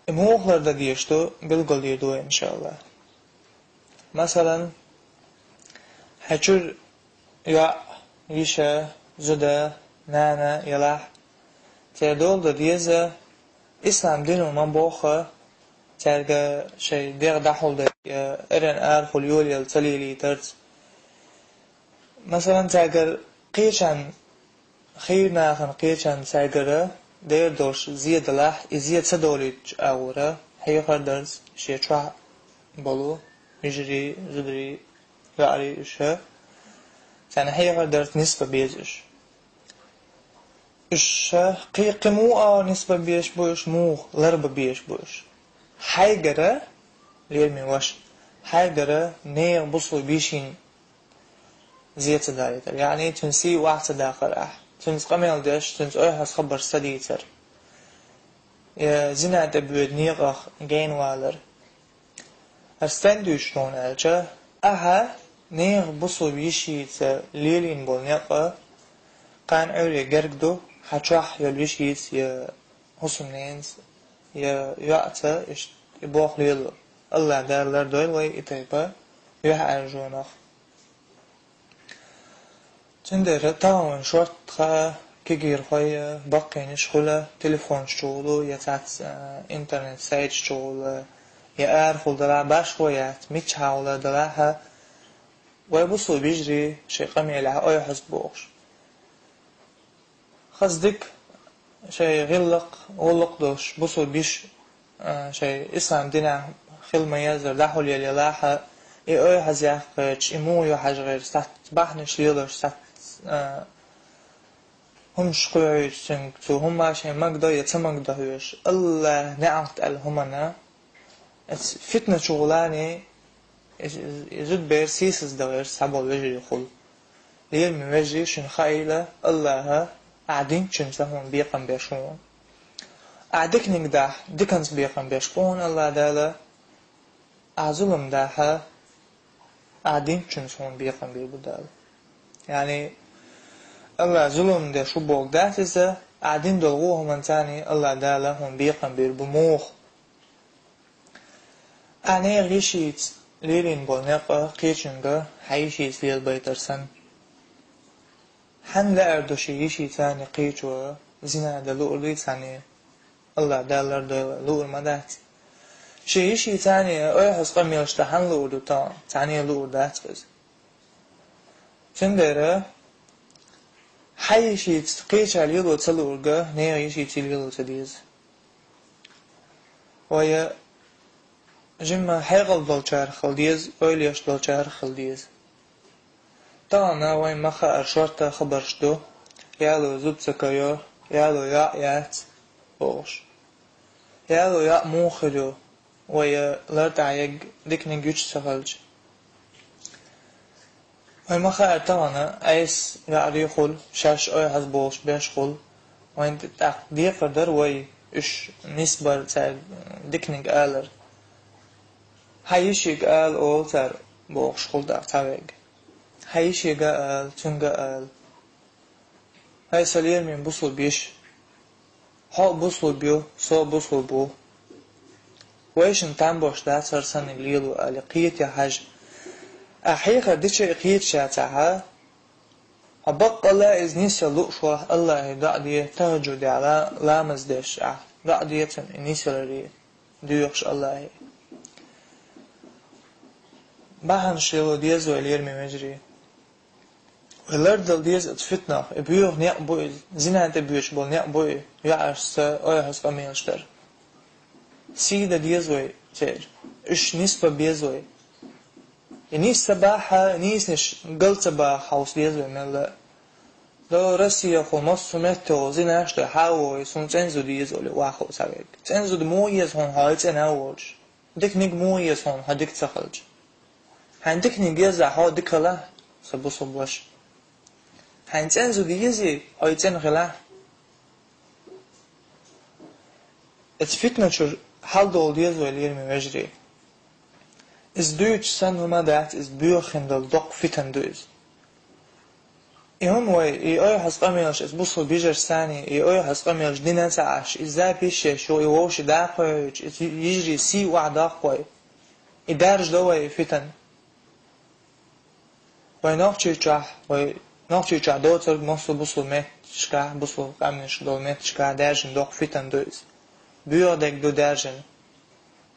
موغلر da diyiştu, bilgol diyordu inşallah. Mesela, haçur ya yişe, züde, nana, yalah. Terdol da diyeze, İslam dinu man boğha, terga şey, der dahul da, eren arhul yol yal talili terz. Mesela, terga qiyçan, خيرنا قيشان سايقرا دير دوش زيادة لاح إزياد سدوليج أورا هي خردرز شيء شوح بلو يجري زدري رأري إشها يعني هي خردرز نسبة بيزش إشها قيمو نسبة بيش بوش مو لربة بيش بوش حيقرا ليرمي وش حيقرا نير بصو بيشين زيادة دايتر يعني تنسي واحد صداقة راح تنس قميل داش تنس أيها خبر سديتر يا زنا دبود نيغخ جين والر أستندوش نون ألجا أها نيغ بصو بيشيت ليلين بول نيقا قان أولي جرقدو حتشاح يلبيشيت يا حسم نينز يا يأتا يبوخ ليلو الله دارلر دويل وي إتايبا يوها أرجونخ تندر تاون شورت خا كيجير خويا باقي نشغله تليفون شغله يتعت انترنت سايت شغله يا ارخل دلع باش خويات ميتش حاوله دلعها ويبصوا بيجري شي قمي لها اي حسب بوغش خصدك شي غلق دوش بصوا بيش شي اسلام دينا خل ميازر دحول يلي لاحا اي حزيح قيتش امو يو حاج غير سات بحنش ليلوش سات هم شقوعي سنكتو هم عشان مقدا يتمقدا هوش الله نعمت الهمنا فتنة شغلاني يزود بير سيسس دوير سبع وجري خل ليل من وجري شن خايلة الله قاعدين شن سهم بيقم بيشون قاعدك نقدح دكنس بيقم بيشون الله دالا أعظلم داها قاعدين شن سهم بيقم بيبدال يعني الله ظلم ده شو بوق داتسه قاعدين دلغوهم من تاني الله داله هم بيقم بيربموخ أنا غيشيت ليلين بولنقا قيشنغا حيشيت ليل بيترسن حن لا أردو شيشي تاني قيشوا زنا دلوء لي تاني الله دالر دلوء مدات شيشي تاني أيحس قمي اشتحن لوء دو تاني لوء داتفز تندره حيشيت قيش على يلو تلورجا نيا يشيت يلو تديز ويا جمع حيغل دولشار خلديز أوليش دولشار خلديز طانا وين مخا أرشورتا خبرشتو يالو زوب سكايو يالو يات بوش يالو يا موخلو ويا لرتعيق ديكني جوش سخلج وين مخا أرتانا أيس يعري خل شاش أي حزبوش بيش خل وين تقدير قدر وي إش نسبة تاع ديكنيج آلر هايشيق آل أول تاع بوش خل داق تاويق هايشيق آل تنغ آل هاي سلير من بوصل بيش ها بوصل بيو صو بوصل بو ويش نتعم بوش دا سرسان الليلو آلي قيت يا حاج أحيقا ديشي قيت شاتها أبقى الله إزنيسيا لؤشوة الله دعدي تهجد على لامز ديش دعدي إنيسيا لري ديوخش الله باهن شيلو ديزو اليرمي مجري والردل ديز اتفتنا بيوغ نيق بوي زينا انت بيوش بول نيق بوي يعرس ايهس قميلشتر سيدة ديزوي تير اش نسبة بيزوي نيس سباحة نيس نش قل سباحة وصديزوي ملا لو رسي خو نص متو زينا اشتا حاوي سون تنزو ديزو لي واخو سابق تنزو دمويز هون هالت اناولج ديك نيق مويز هون هديك تخلج هنديك نيجيزا هاو ديكلا سبو صبوش هنتنزو ديزي هايتن غلا اتفتنا شو حال دول ديزو اليرمي مجري از دويتش سن هما دات از بيوخن دل دوق فتن دوز هم وي اي حس قميلش اس بوصل بيجر ثاني اي حس قميلش دينا ساعش ازاي بيش شو يوش داقوي يجري سي وعداقوي يدارج دوي فتن وي نوخشي تشح وي نوخشي تشح دوتر بوصل مت شكا بوصل قميش دو مت شكا دارجن دوق فتن دوز بيودك دو دارجن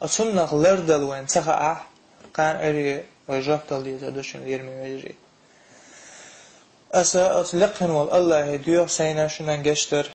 أصنع لردل وين سخاء كان أري وجبت لي زادوشن يرمي وجري أسا أطلقهن والله ديو سينا شنان جشتر